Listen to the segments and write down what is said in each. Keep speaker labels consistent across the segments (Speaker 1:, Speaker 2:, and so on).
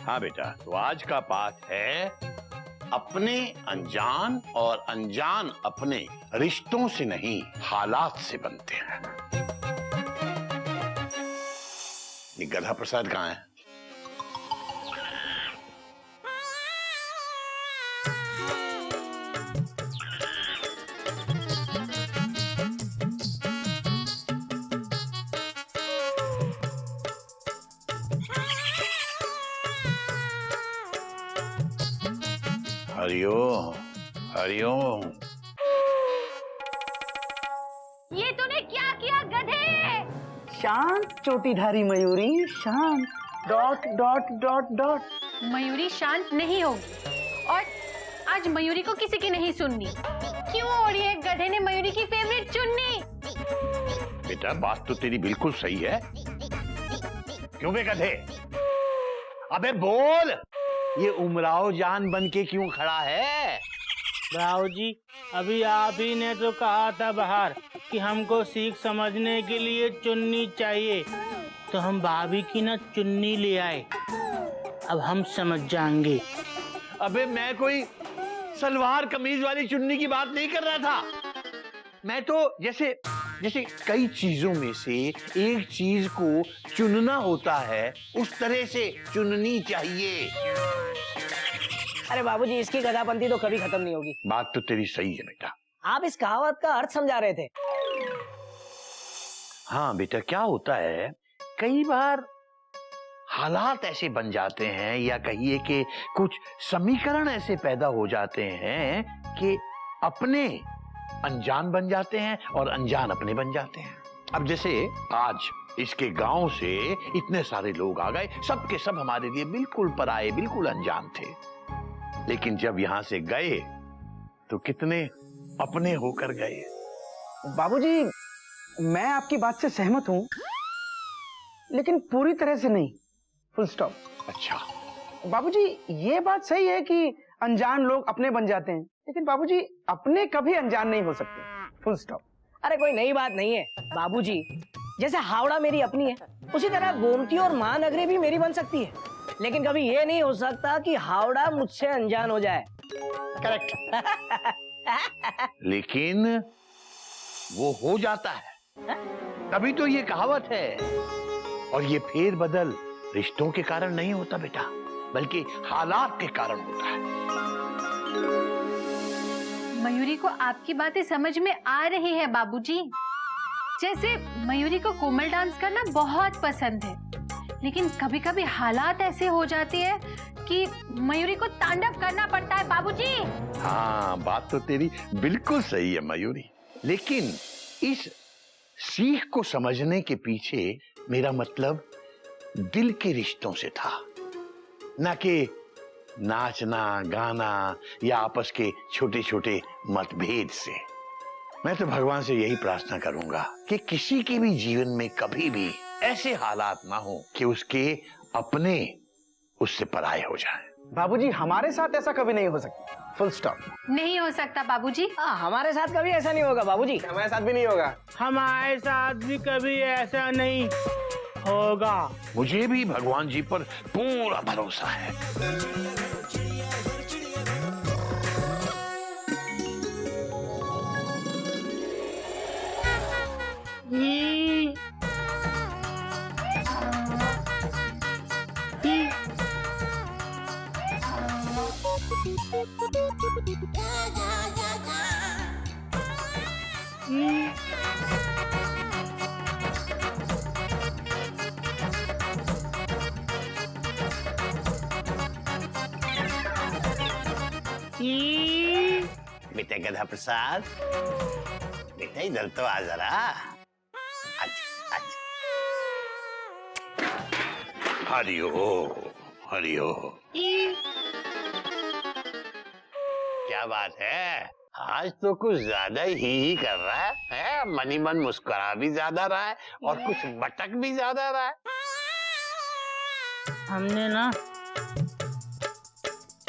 Speaker 1: हाँ बेटा, तो आज का पाठ है अपने अनजान और अनजान अपने रिश्तों से नहीं हालात से बनते हैं। ये गधा प्रसाद कहाँ है? हरिओम हरिओम।
Speaker 2: ये तूने क्या किया गधे?
Speaker 3: शांत चोटीधारी मयूरी शांत। Dot dot dot dot.
Speaker 2: Mayuri शांत नहीं होगी और आज मयूरी को किसी की नहीं सुननी। क्यों ओढ़ी है गधे ने मयूरी की फेवरेट चुन्नी?
Speaker 1: बेटा बात तो तेरी बिल्कुल सही है। क्यों बे गधे? अबे बोल, ये उमराव जान बन के क्यों खड़ा है?
Speaker 4: राव जी, अभी आप ही ने तो कहा था बाहर कि हमको सीख समझने के लिए चुन्नी चाहिए, तो हम भाभी की ना चुन्नी ले आए। अब हम समझ जाएंगे।
Speaker 1: अबे मैं कोई सलवार कमीज वाली चुन्नी की बात नहीं कर रहा था। मैं तो जैसे कई चीजों में से एक चीज को चुनना होता है, उस तरह से चुननी चाहिए।
Speaker 3: अरे बाबूजी, इसकी गधापंती तो कभी खत्म नहीं होगी।
Speaker 1: बात तो तेरी सही है बेटा।
Speaker 3: आप इस कहावत का अर्थ समझा रहे थे।
Speaker 1: हाँ बेटा, क्या होता है कई बार हालात ऐसे बन जाते हैं, या कहिए कि कुछ समीकरण ऐसे पैदा हो जाते हैं कि अपने अनजान बन जाते हैं और अनजान अपने बन जाते हैं। अब जैसे आज इसके गांव से इतने सारे लोग आ गए, सब के सब हमारे लिए बिल्कुल पराये, बिल्कुल अनजान थे। लेकिन जब यहां से गए तो कितने अपने होकर गए।
Speaker 3: बाबूजी, मैं आपकी बात से सहमत हूँ, लेकिन पूरी तरह से नहीं। Full stop.
Speaker 1: अच्छा
Speaker 3: बाबूजी, ये बात सही है कि अनजान लोग अपने बन जाते हैं, लेकिन बाबूजी अपने कभी अनजान नहीं हो सकते। Full stop. अरे कोई नई बात नहीं है बाबूजी। जैसे हावड़ा मेरी अपनी है, उसी तरह गोमती और महानगरी भी मेरी बन सकती है, लेकिन कभी ये नहीं हो सकता कि हावड़ा मुझसे अनजान हो जाए। करेक्ट।
Speaker 1: लेकिन वो हो जाता है, तभी तो ये कहावत है। और ये फेर बदल रिश्तों के कारण नहीं होता बेटा, बल्कि हालात के कारण होता है।
Speaker 2: मयूरी को आपकी बातें समझ में आ रही है बाबूजी। जैसे मयूरी को कोमल डांस करना बहुत पसंद है, लेकिन कभी कभी हालात ऐसे हो जाते हैं कि मयूरी को तांडव करना पड़ता है बाबूजी।
Speaker 1: हाँ, बात तो तेरी बिल्कुल सही है मयूरी, लेकिन इस सीख को समझने के पीछे मेरा मतलब दिल के रिश्तों से था, न कि नाचना गाना या आपस के छोटे छोटे मतभेद से। मैं तो भगवान से यही प्रार्थना करूंगा कि किसी के भी जीवन में कभी भी ऐसे हालात ना हो कि उसके अपने उससे पराये हो जाएं।
Speaker 3: बाबूजी, हमारे साथ ऐसा कभी नहीं हो सकता। Full stop.
Speaker 2: नहीं हो सकता बाबूजी।
Speaker 3: हमारे साथ कभी ऐसा नहीं होगा बाबूजी। हमारे साथ भी नहीं होगा।
Speaker 4: हमारे साथ भी कभी ऐसा नहीं होगा।
Speaker 1: मुझे भी भगवान जी पर पूरा भरोसा है। बेटा गधा प्रसाद, बेटा इधर तो आ जरा। हरिओ हरिओ। क्या बात है, आज तो कुछ ज्यादा ही कर रहा है? मनी मन मुस्कुरा भी ज्यादा रहा है और कुछ भटक भी ज्यादा रहा है।
Speaker 4: हमने ना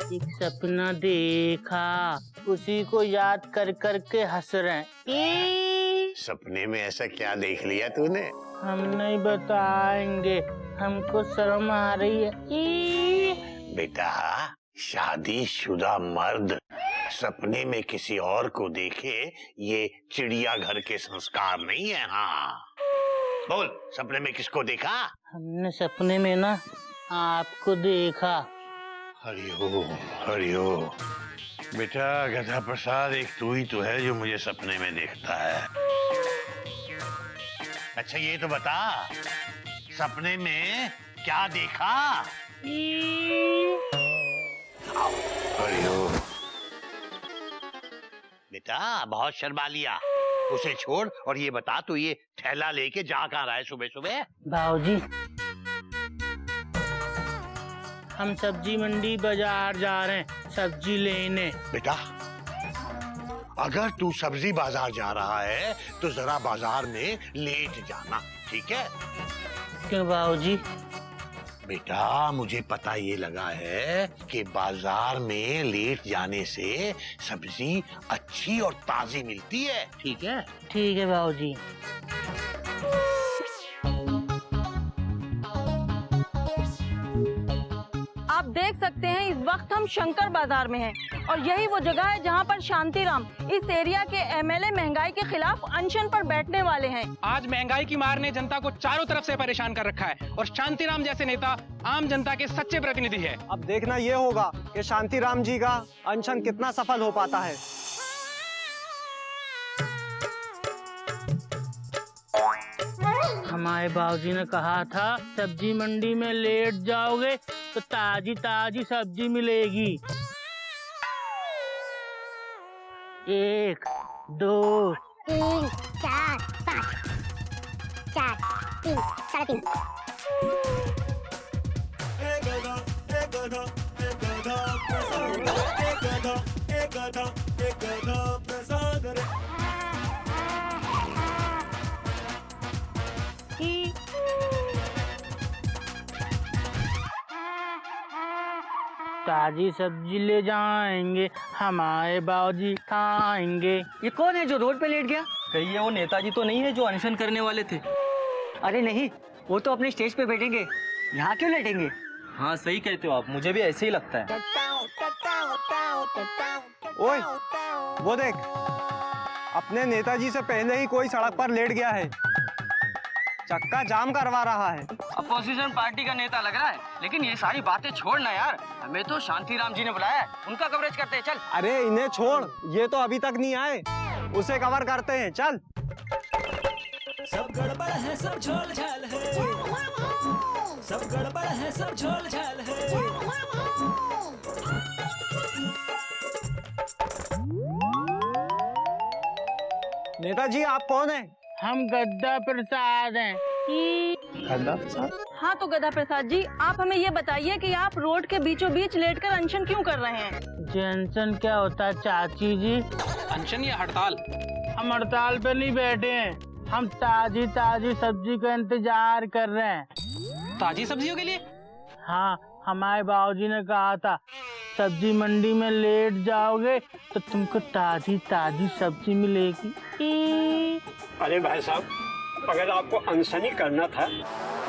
Speaker 4: एक सपना देखा, उसी को याद कर कर के हंस रहे हैं।
Speaker 1: सपने में ऐसा क्या देख लिया तूने?
Speaker 4: हम नहीं बताएंगे, हमको शर्म आ रही है।
Speaker 1: बेटा, शादीशुदा मर्द सपने में किसी और को देखे, ये चिड़ियाघर के संस्कार नहीं है। हाँ बोल, सपने में किसको देखा?
Speaker 4: हमने सपने में ना आपको देखा।
Speaker 1: हरिओम हरिओम। बेटा गधा प्रसाद, एक तू ही तो है जो मुझे सपने में देखता है। अच्छा ये तो बता, सपने में क्या देखा? हरिओम। बेटा बहुत शर्मा लिया, उसे छोड़ और ये बता, तू ये थैला लेके जा कहाँ रहा है सुबह सुबह?
Speaker 4: बाबूजी, हम सब्जी मंडी बाजार जा रहे हैं सब्जी लेने।
Speaker 1: बेटा अगर तू सब्जी बाजार जा रहा है तो जरा बाजार में लेट जाना, ठीक है?
Speaker 4: क्यों बाबूजी?
Speaker 1: बेटा मुझे पता ये लगा है कि बाजार में लेट जाने से सब्जी अच्छी और ताजी मिलती है, ठीक है?
Speaker 4: ठीक है बाबूजी।
Speaker 5: आप देख सकते हैं इस वक्त हम शंकर बाजार में हैं और यही वो जगह है जहां पर शांतिराम, इस एरिया के एमएलए, महंगाई के खिलाफ अनशन पर बैठने वाले हैं।
Speaker 6: आज महंगाई की मार ने जनता को चारों तरफ से परेशान कर रखा है और शांतिराम जैसे नेता आम जनता के सच्चे प्रतिनिधि है।
Speaker 7: अब देखना ये होगा कि शांतिराम जी का अनशन कितना सफल हो पाता है।
Speaker 4: हमारे बाबूजी ने कहा था सब्जी मंडी में लेट जाओगे तो ताजी ताजी सब्जी मिलेगी। 1 2
Speaker 8: 3 4 5 4 3 साढ़े 3।
Speaker 4: ताजी सब्जी ले जाएंगे, हमारे बाबूजी खाएंगे।
Speaker 3: ये कौन है जो रोड पे लेट गया?
Speaker 9: कहीं ये वो नेताजी तो नहीं है जो अनशन करने वाले थे?
Speaker 3: अरे नहीं, वो तो अपने स्टेज पे बैठेंगे, यहाँ क्यों लेटेंगे?
Speaker 9: हाँ सही कहते हो आप, मुझे भी ऐसे ही लगता है।
Speaker 7: ओए, वो देख, अपने नेताजी से पहले ही कोई सड़क पर लेट गया है, चक्का जाम करवा रहा है।
Speaker 9: अपोजिशन पार्टी का नेता लग रहा है, लेकिन ये सारी बातें छोड़ना यार, हमें तो शांतिराम जी ने बुलाया है, उनका कवरेज करते हैं। चल।
Speaker 7: अरे इन्हें छोड़, ये तो अभी तक नहीं आए, उसे कवर करते हैं, चल।
Speaker 10: सब गड़बड़ है, सब झोल झाल है, सब गड़बड़ है, सब झोल झाल है।
Speaker 7: नेताजी आप कौन हैं?
Speaker 4: हम गद्दा प्रसाद हैं।
Speaker 7: गद्दा प्रसाद?
Speaker 5: हाँ तो गधा प्रसाद जी, आप हमें ये बताइए कि आप रोड के बीचों बीच लेटकर अनशन क्यों कर रहे हैं?
Speaker 4: टेंशन क्या होता है चाची जी?
Speaker 6: अनशन या हड़ताल?
Speaker 4: हम हड़ताल पे नहीं बैठे हैं, हम ताजी ताजी सब्जी का इंतजार कर रहे हैं।
Speaker 6: ताजी सब्जियों के लिए?
Speaker 4: हाँ, हमारे बाबूजी ने कहा था सब्जी मंडी में लेट जाओगे तो तुमको ताजी ताजी सब्जी मिलेगी।
Speaker 11: अरे भाई साहब, अगर आपको अनशन ही करना था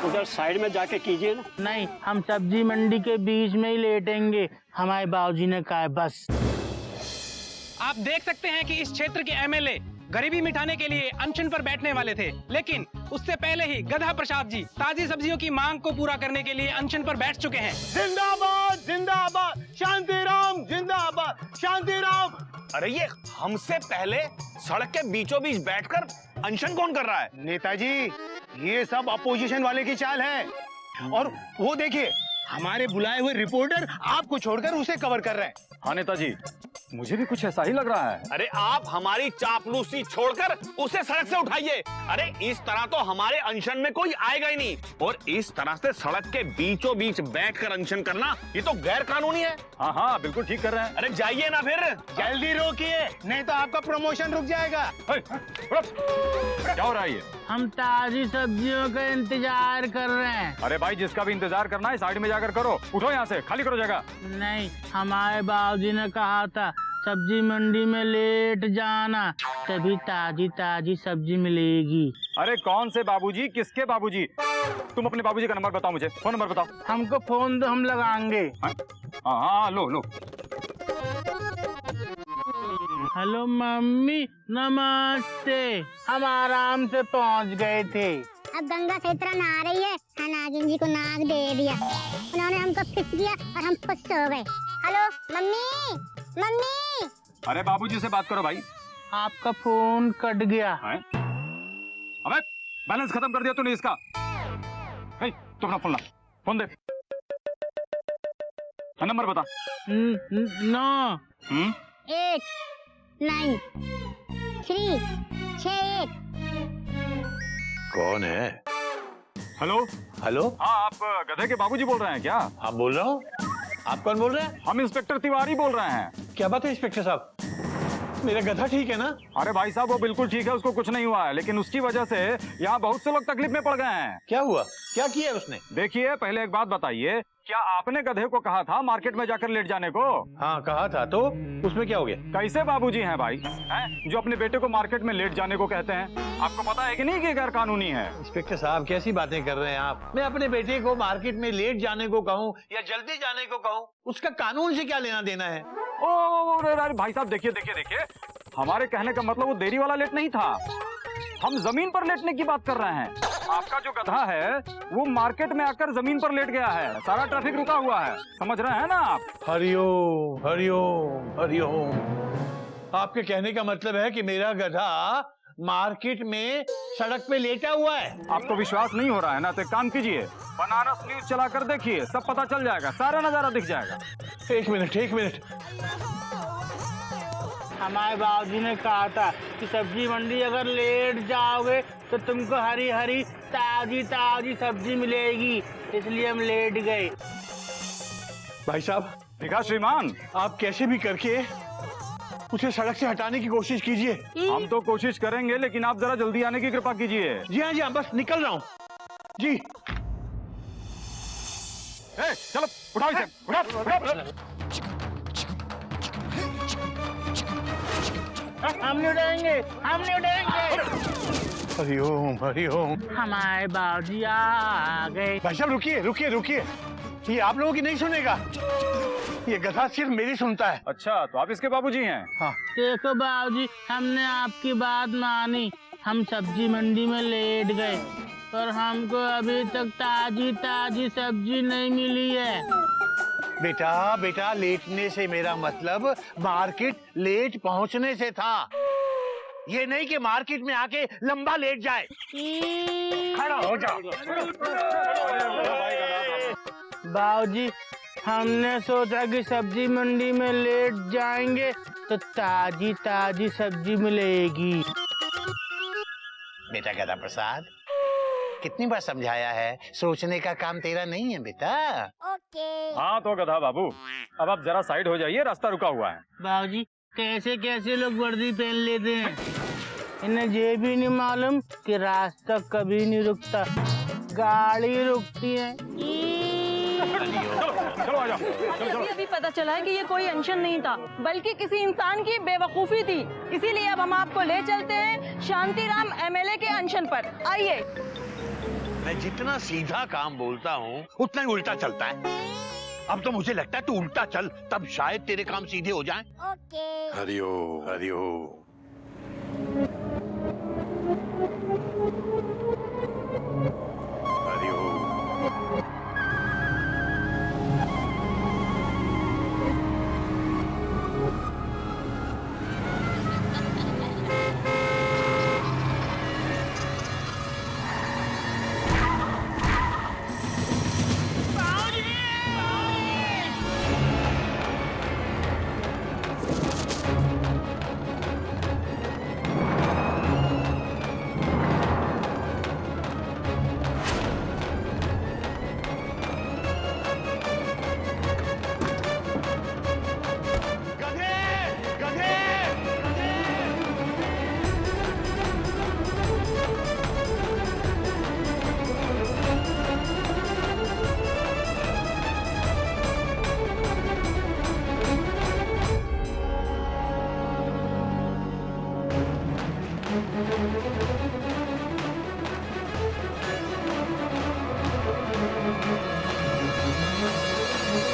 Speaker 11: उधर साइड में जाके कीजिए ना।
Speaker 4: नहीं, हम सब्जी मंडी के बीच में ही लेटेंगे, हमारे बाबूजी ने कहा है बस।
Speaker 6: आप देख सकते हैं कि इस क्षेत्र के एमएलए गरीबी मिटाने के लिए अनशन पर बैठने वाले थे, लेकिन उससे पहले ही गधा प्रसाद जी ताजी सब्जियों की मांग को पूरा करने के लिए अनशन पर बैठ चुके हैं।
Speaker 7: जिंदाबाद जिंदाबाद, शांतिराम जिंदाबाद, शांतिराम।
Speaker 12: अरे ये हमसे पहले सड़क के बीचों बीच बैठकर अनशन कौन कर रहा है?
Speaker 7: नेताजी, ये सब अपोजिशन वाले की चाल है, और वो देखिए हमारे बुलाए हुए रिपोर्टर आपको छोड़कर उसे कवर कर रहे हैं।
Speaker 12: हाँ नेताजी, मुझे भी कुछ ऐसा ही लग रहा है। अरे आप हमारी चापलूसी छोड़कर उसे सड़क से उठाइए। अरे इस तरह तो हमारे अनशन में कोई आएगा ही नहीं, और इस तरह से सड़क के बीचों बीच बैठकर अनशन करना ये तो गैर कानूनी है। हाँ हाँ बिल्कुल ठीक कर रहे हैं। अरे जाइए ना फिर।
Speaker 7: जल्दी रोकिए, नहीं तो आपका प्रमोशन रुक जाएगा।
Speaker 12: क्या हो रहा है ये?
Speaker 4: हम ताजी सब्जियों का इंतजार कर रहे हैं।
Speaker 12: अरे भाई, जिसका भी इंतजार करना है साइड में जाकर करो। उठो यहाँ से, खाली करो जगह।
Speaker 4: नहीं, हमारे बाबूजी ने कहा था सब्जी मंडी में लेट जाना तभी ताजी ताजी सब्जी मिलेगी।
Speaker 12: अरे कौन से बाबूजी, किसके बाबूजी? तुम अपने बाबूजी का नंबर बताओ मुझे, फोन नंबर बताओ।
Speaker 4: हमको फोन दो, हम लगाएंगे।
Speaker 7: हाँ हाँ लो लो।
Speaker 4: हेलो मम्मी, नमस्ते। हम आराम से पहुंच गए थे।
Speaker 8: अब गंगा चैत्रा नहा रही है, हाँ नागिन जी को नाग दे दिया, उन्होंने हमको फिस किया और हम खुश हो गए। Hello mummy, mummy.
Speaker 7: अरे बाबूजी से बात करो भाई।
Speaker 4: आपका फोन कट गया।
Speaker 7: अबे बैलेंस खत्म कर दिया तूने इसका। तू अपना फोन ला, फोन दे। नंबर बता।
Speaker 4: 9
Speaker 8: 8 9 3 6 8।
Speaker 1: कौन है?
Speaker 7: हेलो
Speaker 1: हेलो,
Speaker 7: हाँ आप गधे के बाबूजी बोल रहे हैं क्या?
Speaker 1: हाँ बोल रहा हूँ। आप कौन बोल रहे हैं?
Speaker 7: हम इंस्पेक्टर तिवारी बोल रहे हैं।
Speaker 1: क्या बात है इंस्पेक्टर साहब? मेरा गधा ठीक है ना?
Speaker 7: अरे भाई साहब वो बिल्कुल ठीक है, उसको कुछ नहीं हुआ है, लेकिन उसकी वजह से यहाँ बहुत से लोग तकलीफ में पड़ गए हैं।
Speaker 1: क्या हुआ? क्या किया उसने?
Speaker 7: देखिए पहले एक बात बताइए, क्या आपने गधे को कहा था मार्केट में जाकर लेट जाने को?
Speaker 1: हाँ कहा था, तो उसमें क्या हो गया?
Speaker 7: कैसे बाबूजी हैं भाई, हैं जो अपने बेटे को मार्केट में लेट जाने को कहते हैं? आपको पता है कि नहीं कि गैर कानूनी है?
Speaker 1: इंस्पेक्टर साहब कैसी बातें कर रहे हैं आप? मैं अपने बेटे को मार्केट में लेट जाने को कहूँ या जल्दी जाने को कहूँ, उसका कानून से क्या लेना देना है?
Speaker 7: ओ भाई साहब देखिए देखिए देखिए, हमारे कहने का मतलब वो देरी वाला लेट नहीं था, हम जमीन पर लेटने की बात कर रहे हैं। आपका जो गधा है वो मार्केट में आकर जमीन पर लेट गया है, सारा ट्रैफिक रुका हुआ है, समझ रहे हैं ना आप?
Speaker 1: हरिओम हरिओम हरिओम। आपके कहने का मतलब है कि मेरा गधा मार्केट में सड़क पे लेटा हुआ है?
Speaker 7: आपको विश्वास नहीं हो रहा है ना, तो एक काम कीजिए, बनारस न्यूज चलाकर देखिए, सब पता चल जाएगा, सारा नजारा दिख जाएगा।
Speaker 1: एक मिनट।
Speaker 4: हमारे बाबूजी ने कहा था कि सब्जी मंडी अगर लेट जाओगे तो तुमको हरी हरी ताजी ताजी सब्जी मिलेगी, इसलिए हम लेट गए।
Speaker 1: भाई साहब
Speaker 7: देखा श्रीमान,
Speaker 1: आप कैसे भी करके उसे सड़क से हटाने की कोशिश कीजिए।
Speaker 7: हम तो कोशिश करेंगे, लेकिन आप जरा जल्दी आने की कृपा कीजिए।
Speaker 1: जी हाँ बस निकल रहा हूँ जी।
Speaker 7: चलो उठाओ इसे, उठाओ।
Speaker 4: हम नहीं उठाएंगे।
Speaker 1: हरिओम।
Speaker 4: हमारे बाबूजी आ गए।
Speaker 1: भाई साहब रुकिए, ये आप लोगों की नहीं सुनेगा, ये गधा सिर्फ मेरी सुनता है।
Speaker 7: अच्छा तो आप इसके बाबूजी हैं?
Speaker 1: हाँ।
Speaker 4: देखो बाबूजी, हमने आपकी बात मानी, हम सब्जी मंडी में लेट गए, पर हमको अभी तक ताजी ताजी सब्जी नहीं मिली है।
Speaker 1: बेटा लेटने से मेरा मतलब मार्केट लेट पहुंचने से था, ये नहीं कि मार्केट में आके लंबा लेट जाए। खड़ा हो जाओ।
Speaker 4: बाबूजी, हमने सोचा कि सब्जी मंडी में लेट जाएंगे तो ताजी ताजी सब्जी मिलेगी।
Speaker 1: बेटा गधा प्रसाद, कितनी बार समझाया है, सोचने का काम तेरा नहीं है बेटा।
Speaker 8: ओके।
Speaker 7: हाँ तो गधा बाबू, अब आप जरा साइड हो जाइए, रास्ता रुका हुआ है।
Speaker 4: बाबूजी, कैसे लोग वर्दी पहन लेते हैं, इन्हें ये भी नहीं मालूम कि रास्ता कभी नहीं रुकता, गाड़ी रुकती है।
Speaker 7: चलो आ जाओ।
Speaker 5: अभी पता चला है कि ये कोई अनशन नहीं था, बल्कि किसी इंसान की बेवकूफी थी, इसीलिए अब हम आपको ले चलते हैं शांतिराम एमएलए के अनशन पर। आइए।
Speaker 1: मैं जितना सीधा काम बोलता हूँ उतना ही उल्टा चलता है। अब तो मुझे लगता है तू उल्टा चल, तब शायद तेरे काम सीधे हो जाएं।
Speaker 8: ओके।
Speaker 1: हरिओम।